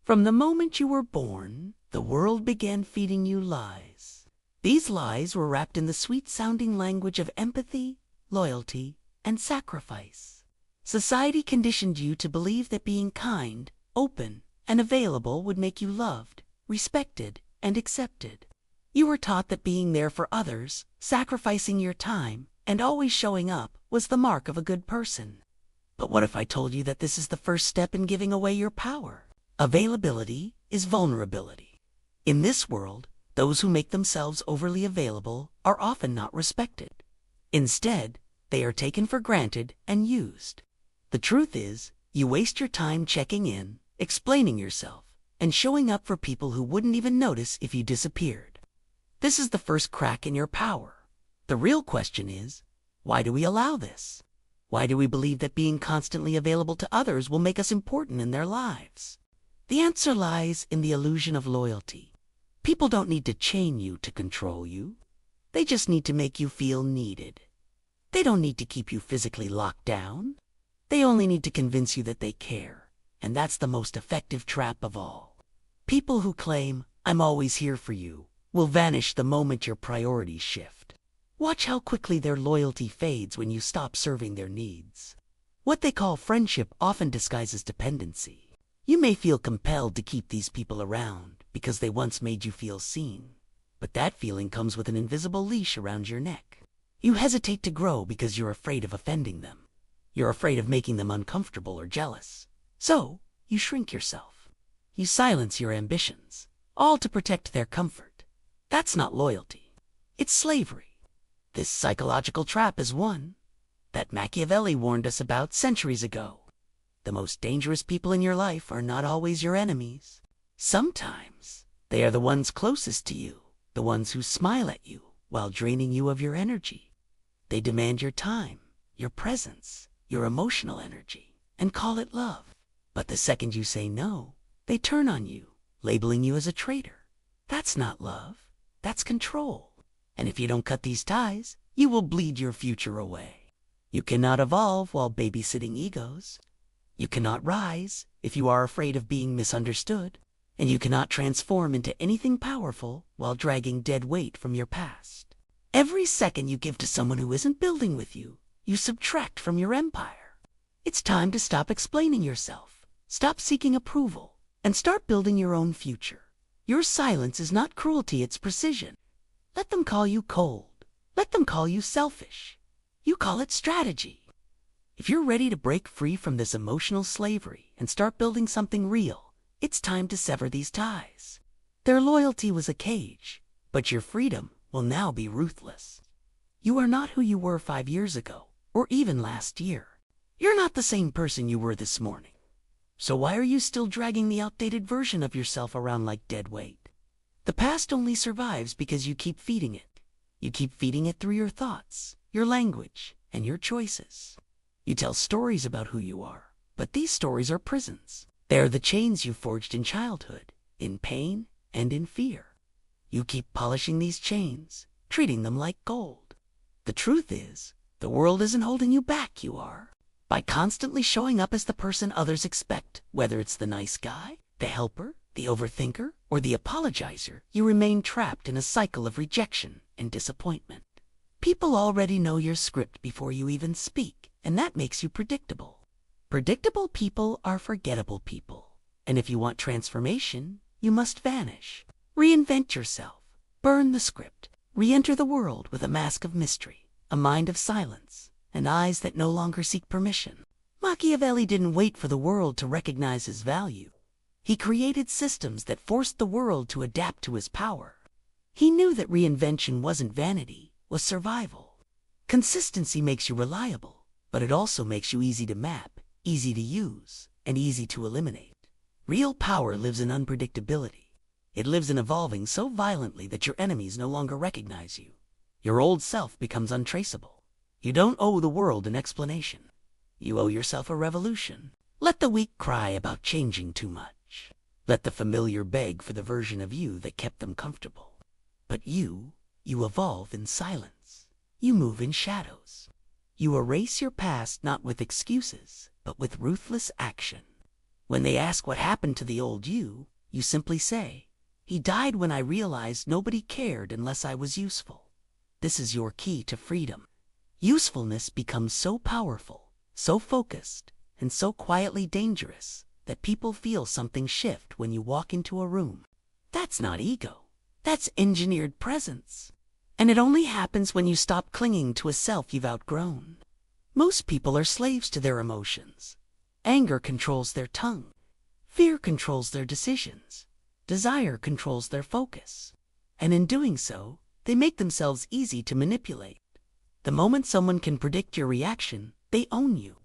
From the moment you were born, the world began feeding you lies. These lies were wrapped in the sweet-sounding language of empathy, loyalty, and sacrifice. Society conditioned you to believe that being kind, open, and available would make you loved, respected, and accepted. You were taught that being there for others, sacrificing your time, and always showing up was the mark of a good person. But what if I told you that this is the first step in giving away your power? Availability is vulnerability. In this world, those who make themselves overly available are often not respected. Instead, they are taken for granted and used. The truth is, you waste your time checking in, explaining yourself, and showing up for people who wouldn't even notice if you disappeared. This is the first crack in your power. The real question is, why do we allow this? Why do we believe that being constantly available to others will make us important in their lives? The answer lies in the illusion of loyalty. People don't need to chain you to control you. They just need to make you feel needed. They don't need to keep you physically locked down. They only need to convince you that they care. And that's the most effective trap of all. People who claim, "I'm always here for you," will vanish the moment your priorities shift. Watch how quickly their loyalty fades when you stop serving their needs. What they call friendship often disguises dependency. You may feel compelled to keep these people around because they once made you feel seen. But that feeling comes with an invisible leash around your neck. You hesitate to grow because you're afraid of offending them. You're afraid of making them uncomfortable or jealous. So, you shrink yourself. You silence your ambitions, all to protect their comfort. That's not loyalty. It's slavery. This psychological trap is one that Machiavelli warned us about centuries ago. The most dangerous people in your life are not always your enemies. Sometimes they are the ones closest to you, the ones who smile at you while draining you of your energy. They demand your time, your presence, your emotional energy, and call it love. But the second you say no, they turn on you, labeling you as a traitor. That's not love, that's control. And if you don't cut these ties, you will bleed your future away. You cannot evolve while babysitting egos. You cannot rise if you are afraid of being misunderstood. And you cannot transform into anything powerful while dragging dead weight from your past. Every second you give to someone who isn't building with you, you subtract from your empire. It's time to stop explaining yourself, stop seeking approval, and start building your own future. Your silence is not cruelty, it's precision. Let them call you cold. Let them call you selfish. You call it strategy. If you're ready to break free from this emotional slavery and start building something real, it's time to sever these ties. Their loyalty was a cage, but your freedom will now be ruthless. You are not who you were 5 years ago, or even last year. You're not the same person you were this morning. So why are you still dragging the outdated version of yourself around like dead weight? The past only survives because you keep feeding it. You keep feeding it through your thoughts, your language, and your choices. You tell stories about who you are, but these stories are prisons. They are the chains you forged in childhood, in pain and in fear. You keep polishing these chains, treating them like gold. The truth is, the world isn't holding you back, you are. By constantly showing up as the person others expect, whether it's the nice guy, the helper, the overthinker, or the apologizer, you remain trapped in a cycle of rejection and disappointment. People already know your script before you even speak, and that makes you predictable. Predictable people are forgettable people. And if you want transformation, you must vanish. Reinvent yourself. Burn the script. Re-enter the world with a mask of mystery, a mind of silence, and eyes that no longer seek permission. Machiavelli didn't wait for the world to recognize his value. He created systems that forced the world to adapt to his power. He knew that reinvention wasn't vanity, was survival. Consistency makes you reliable, but it also makes you easy to map, easy to use, and easy to eliminate. Real power lives in unpredictability. It lives in evolving so violently that your enemies no longer recognize you. Your old self becomes untraceable. You don't owe the world an explanation. You owe yourself a revolution. Let the weak cry about changing too much. Let the familiar beg for the version of you that kept them comfortable. But you evolve in silence. You move in shadows. You erase your past not with excuses, but with ruthless action. When they ask what happened to the old you simply say, "He died when I realized nobody cared unless I was useful." This is your key to freedom. Usefulness becomes so powerful, so focused, and so quietly dangerous that people feel something shift when you walk into a room. That's not ego. That's engineered presence. And it only happens when you stop clinging to a self you've outgrown. Most people are slaves to their emotions. Anger controls their tongue. Fear controls their decisions. Desire controls their focus. And in doing so, they make themselves easy to manipulate. The moment someone can predict your reaction, they own you.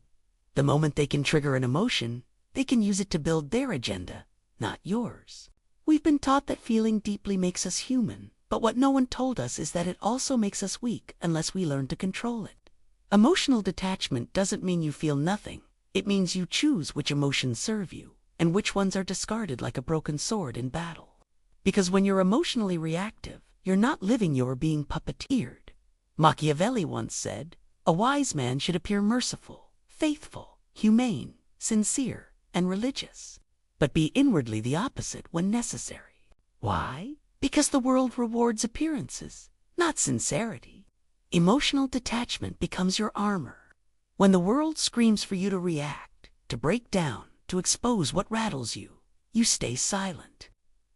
The moment they can trigger an emotion, they can use it to build their agenda, not yours. We've been taught that feeling deeply makes us human, but what no one told us is that it also makes us weak unless we learn to control it. Emotional detachment doesn't mean you feel nothing. It means you choose which emotions serve you and which ones are discarded like a broken sword in battle. Because when you're emotionally reactive, you're not living, you're being puppeteered. Machiavelli once said, "A wise man should appear merciful, faithful, humane, sincere, and religious, but be inwardly the opposite when necessary." Why? Because the world rewards appearances, not sincerity. Emotional detachment becomes your armor. When the world screams for you to react, to break down, to expose what rattles you, you stay silent.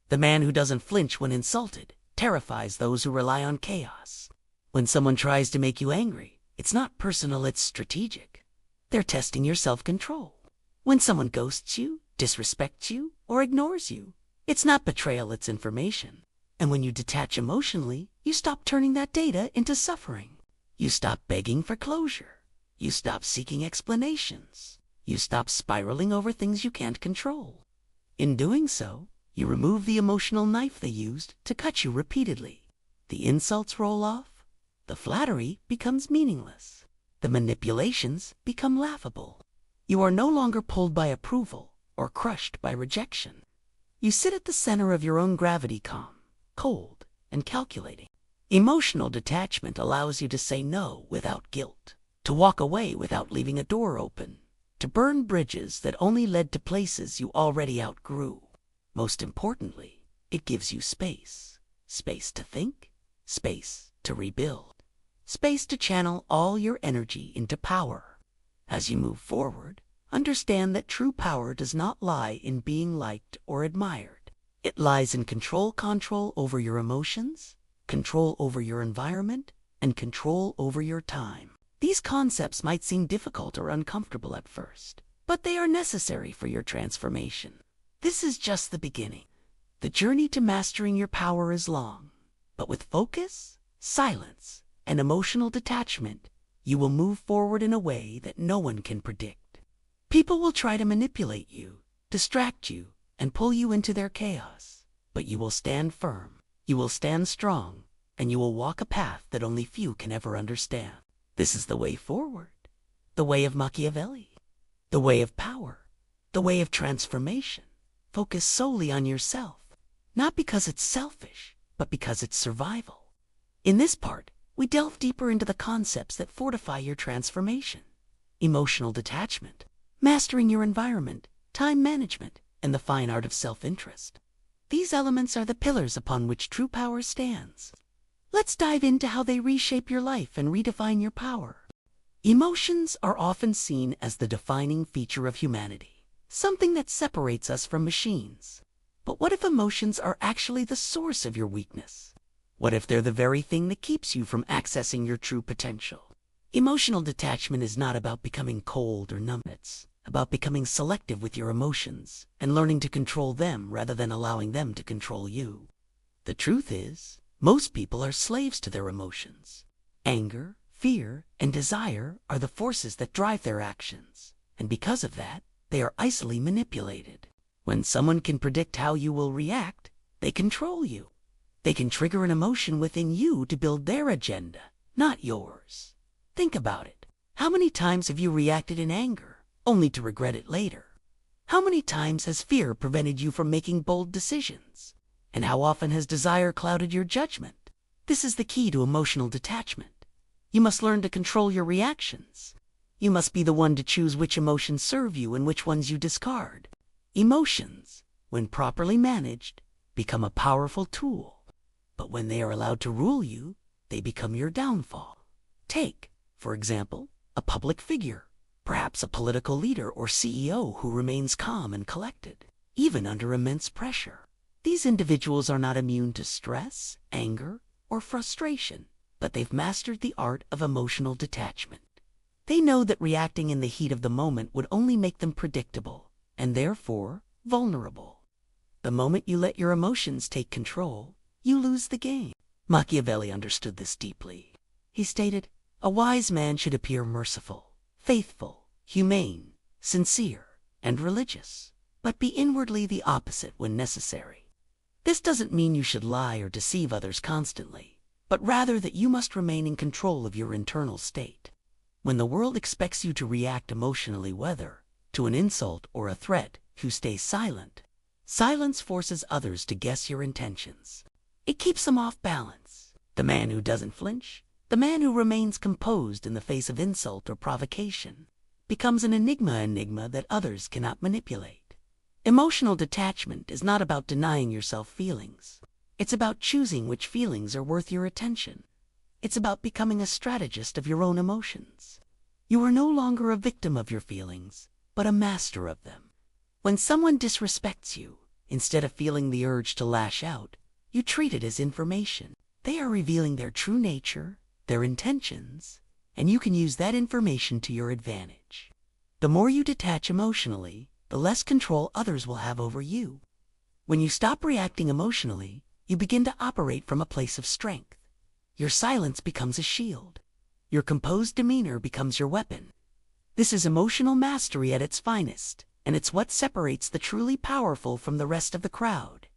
The man who doesn't flinch when insulted terrifies those who rely on chaos. When someone tries to make you angry, it's not personal, it's strategic. They're testing your self-control. When someone ghosts you, disrespects you, or ignores you, it's not betrayal, it's information. And when you detach emotionally, you stop turning that data into suffering. You stop begging for closure. You stop seeking explanations. You stop spiraling over things you can't control. In doing so, you remove the emotional knife they used to cut you repeatedly. The insults roll off. The flattery becomes meaningless. The manipulations become laughable. You are no longer pulled by approval or crushed by rejection. You sit at the center of your own gravity, calm, cold, and calculating. Emotional detachment allows you to say no without guilt, to walk away without leaving a door open, to burn bridges that only led to places you already outgrew. Most importantly, it gives you space. Space to think, space to rebuild, space to channel all your energy into power. As you move forward, understand that true power does not lie in being liked or admired. It lies in control over your emotions, control over your environment, and control over your time. These concepts might seem difficult or uncomfortable at first, but they are necessary for your transformation. This is just the beginning. The journey to mastering your power is long, but with focus, silence, and emotional detachment, you will move forward in a way that no one can predict. People will try to manipulate you, distract you, and pull you into their chaos, but you will stand firm, you will stand strong, and you will walk a path that only few can ever understand. This is the way forward, the way of Machiavelli, the way of power, the way of transformation. Focus solely on yourself, not because it's selfish, but because it's survival. In this part, we delve deeper into the concepts that fortify your transformation: emotional detachment, mastering your environment, time management, and the fine art of self-interest. These elements are the pillars upon which true power stands. Let's dive into how they reshape your life and redefine your power. Emotions are often seen as the defining feature of humanity, something that separates us from machines. But what if emotions are actually the source of your weakness? What if they're the very thing that keeps you from accessing your true potential? Emotional detachment is not about becoming cold or numb. It's about becoming selective with your emotions and learning to control them rather than allowing them to control you. The truth is, most people are slaves to their emotions. Anger, fear, and desire are the forces that drive their actions, and because of that, they are easily manipulated. When someone can predict how you will react, they control you. They can trigger an emotion within you to build their agenda, not yours. Think about it. How many times have you reacted in anger, only to regret it later? How many times has fear prevented you from making bold decisions? And how often has desire clouded your judgment? This is the key to emotional detachment. You must learn to control your reactions. You must be the one to choose which emotions serve you and which ones you discard. Emotions, when properly managed, become a powerful tool. But when they are allowed to rule you, they become your downfall. Take, for example, a public figure, perhaps a political leader or CEO who remains calm and collected, even under immense pressure. These individuals are not immune to stress, anger, or frustration, but they've mastered the art of emotional detachment. They know that reacting in the heat of the moment would only make them predictable, and therefore vulnerable. The moment you let your emotions take control, you lose the game. Machiavelli understood this deeply. He stated, "A wise man should appear merciful, faithful, humane, sincere, and religious, but be inwardly the opposite when necessary." This doesn't mean you should lie or deceive others constantly, but rather that you must remain in control of your internal state. When the world expects you to react emotionally, whether to an insult or a threat, you stay silent. Silence forces others to guess your intentions. It keeps them off balance. The man who doesn't flinch, the man who remains composed in the face of insult or provocation, becomes an enigma that others cannot manipulate. Emotional detachment is not about denying yourself feelings. It's about choosing which feelings are worth your attention. It's about becoming a strategist of your own emotions. You are no longer a victim of your feelings, but a master of them. When someone disrespects you, instead of feeling the urge to lash out, you treat it as information. They are revealing their true nature, their intentions, and you can use that information to your advantage. The more you detach emotionally, the less control others will have over you. When you stop reacting emotionally, you begin to operate from a place of strength. Your silence becomes a shield. Your composed demeanor becomes your weapon. This is emotional mastery at its finest, and it's what separates the truly powerful from the rest of the crowd.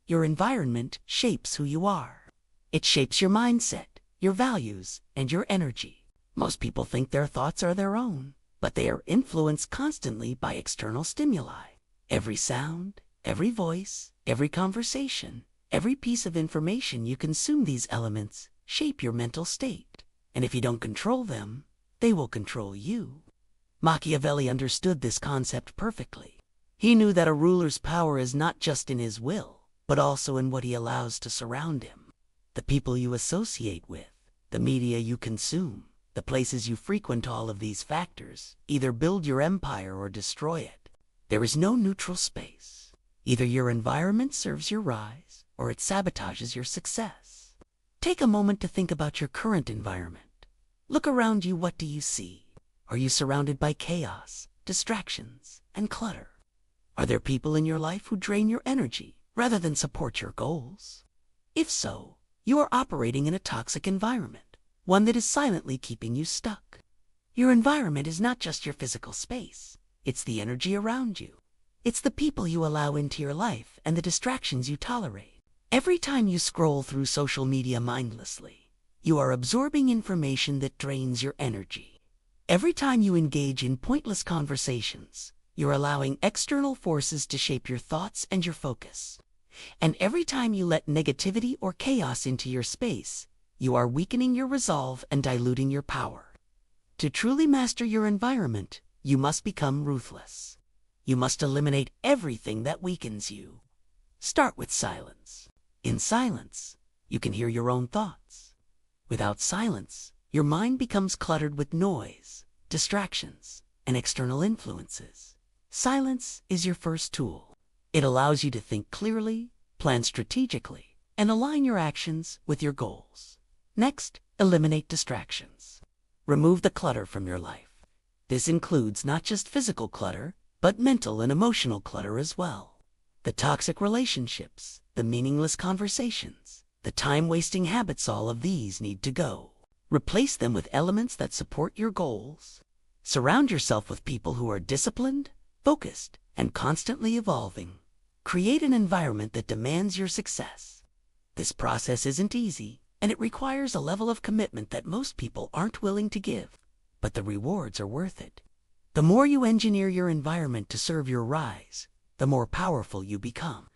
Your environment shapes who you are. It shapes your mindset, your values, and your energy. Most people think their thoughts are their own, but they are influenced constantly by external stimuli. Every sound, every voice, every conversation, every piece of information you consume, these elements shape your mental state. And if you don't control them, they will control you. Machiavelli understood this concept perfectly. He knew that a ruler's power is not just in his will, but also in what he allows to surround him. The people you associate with, the media you consume, the places you frequent, all of these factors either build your empire or destroy it. There is no neutral space. Either your environment serves your rise, or it sabotages your success. Take a moment to think about your current environment. Look around you. What do you see? Are you surrounded by chaos, distractions, and clutter? Are there people in your life who drain your energy rather than support your goals? If so, you are operating in a toxic environment, one that is silently keeping you stuck. Your environment is not just your physical space. It's the energy around you. It's the people you allow into your life and the distractions you tolerate. Every time you scroll through social media mindlessly, you are absorbing information that drains your energy. Every time you engage in pointless conversations, you're allowing external forces to shape your thoughts and your focus. And every time you let negativity or chaos into your space, you are weakening your resolve and diluting your power. To truly master your environment, you must become ruthless. You must eliminate everything that weakens you. Start with silence. In silence, you can hear your own thoughts. Without silence, your mind becomes cluttered with noise, distractions, and external influences. Silence is your first tool. It allows you to think clearly, plan strategically, and align your actions with your goals. Next, eliminate distractions. Remove the clutter from your life. This includes not just physical clutter, but mental and emotional clutter as well. The toxic relationships, the meaningless conversations, the time-wasting habits, all of these need to go. Replace them with elements that support your goals. Surround yourself with people who are disciplined, focused, and constantly evolving. Create an environment that demands your success. This process isn't easy, and it requires a level of commitment that most people aren't willing to give. But the rewards are worth it. The more you engineer your environment to serve your rise, the more powerful you become.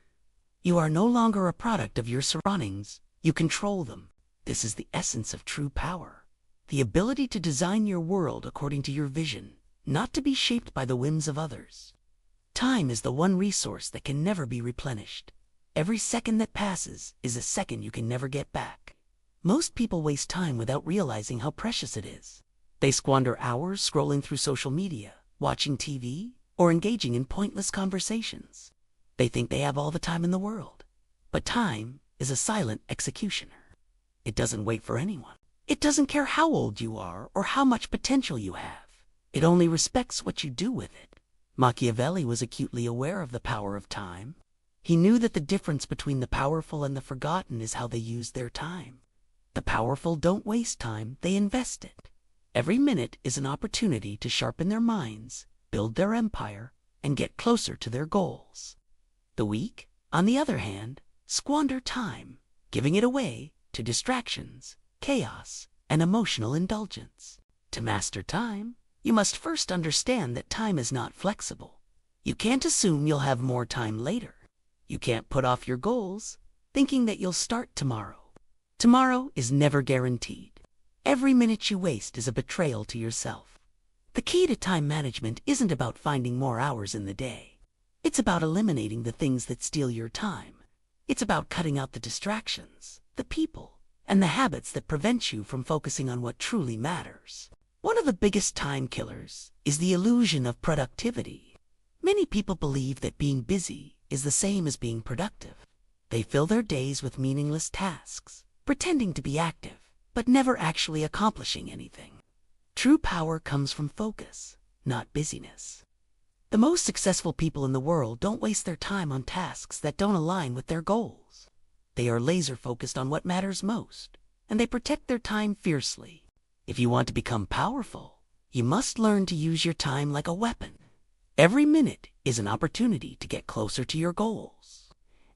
You are no longer a product of your surroundings. You control them. This is the essence of true power. The ability to design your world according to your vision, not to be shaped by the whims of others. Time is the one resource that can never be replenished. Every second that passes is a second you can never get back. Most people waste time without realizing how precious it is. They squander hours scrolling through social media, watching TV, or engaging in pointless conversations. They think they have all the time in the world. But time is a silent executioner. It doesn't wait for anyone. It doesn't care how old you are or how much potential you have. It only respects what you do with it. Machiavelli was acutely aware of the power of time. He knew that the difference between the powerful and the forgotten is how they use their time. The powerful don't waste time, they invest it. Every minute is an opportunity to sharpen their minds, build their empire, and get closer to their goals. The weak, on the other hand, squander time, giving it away to distractions, chaos, and emotional indulgence. To master time, you must first understand that time is not flexible. You can't assume you'll have more time later. You can't put off your goals, thinking that you'll start tomorrow. Tomorrow is never guaranteed. Every minute you waste is a betrayal to yourself. The key to time management isn't about finding more hours in the day. It's about eliminating the things that steal your time. It's about cutting out the distractions, the people, and the habits that prevent you from focusing on what truly matters. One of the biggest time killers is the illusion of productivity. Many people believe that being busy is the same as being productive. They fill their days with meaningless tasks, pretending to be active, but never actually accomplishing anything. True power comes from focus, not busyness. The most successful people in the world don't waste their time on tasks that don't align with their goals. They are laser focused on what matters most, and they protect their time fiercely. If you want to become powerful, you must learn to use your time like a weapon. Every minute is an opportunity to get closer to your goals.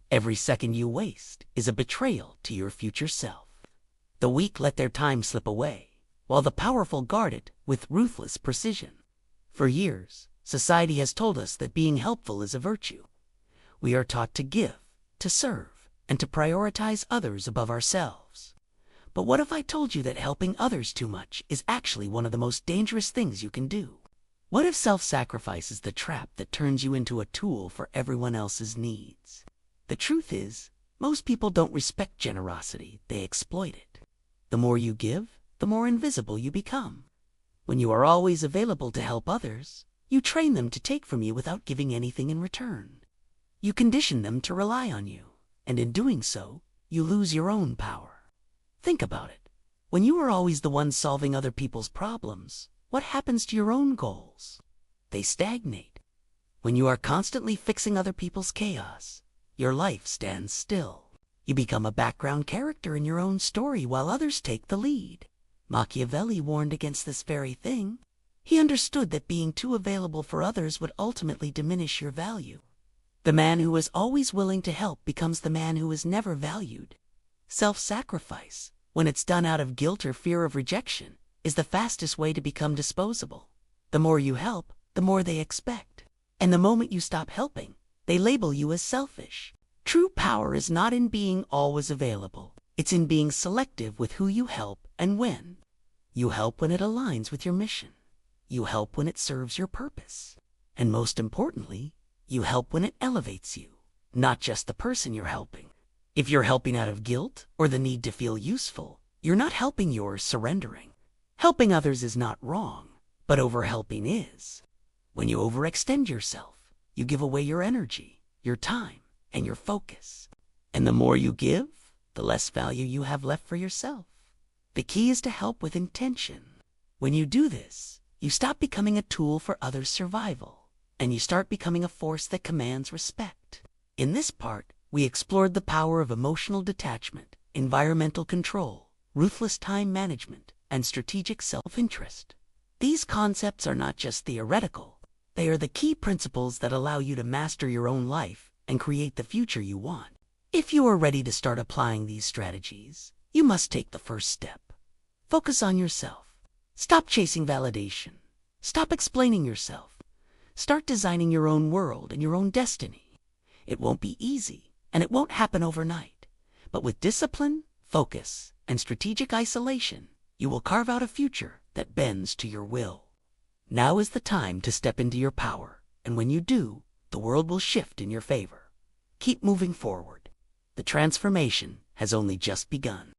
Every second you waste is a betrayal to your future self. The weak let their time slip away, while the powerful guard it with ruthless precision. For years, society has told us that being helpful is a virtue. We are taught to give, to serve, and to prioritize others above ourselves. But what if I told you that helping others too much is actually one of the most dangerous things you can do? What if self-sacrifice is the trap that turns you into a tool for everyone else's needs? The truth is, most people don't respect generosity, they exploit it. The more you give, the more invisible you become. When you are always available to help others, you train them to take from you without giving anything in return. You condition them to rely on you, and in doing so, you lose your own power. Think about it. When you are always the one solving other people's problems, what happens to your own goals? They stagnate. When you are constantly fixing other people's chaos, your life stands still. You become a background character in your own story while others take the lead. Machiavelli warned against this very thing. He understood that being too available for others would ultimately diminish your value. The man who is always willing to help becomes the man who is never valued. Self-sacrifice, when it's done out of guilt or fear of rejection, is the fastest way to become disposable. The more you help, the more they expect. And the moment you stop helping, they label you as selfish. True power is not in being always available. It's in being selective with who you help and when. You help when it aligns with your mission. You help when it serves your purpose. And most importantly, you help when it elevates you, not just the person you're helping. If you're helping out of guilt or the need to feel useful, you're not helping, you're surrendering. Helping others is not wrong, but overhelping is. When you overextend yourself, you give away your energy, your time, and your focus. And the more you give, the less value you have left for yourself. The key is to help with intention. When you do this, you stop becoming a tool for others' survival, and you start becoming a force that commands respect. In this part, we explored the power of emotional detachment, environmental control, ruthless time management, and strategic self-interest. These concepts are not just theoretical. They are the key principles that allow you to master your own life and create the future you want. If you are ready to start applying these strategies, you must take the first step. Focus on yourself. Stop chasing validation. Stop explaining yourself. Start designing your own world and your own destiny. It won't be easy, and it won't happen overnight. But with discipline, focus, and strategic isolation, you will carve out a future that bends to your will. Now is the time to step into your power, and when you do, the the world will shift in your favor. Keep moving forward. The transformation has only just begun.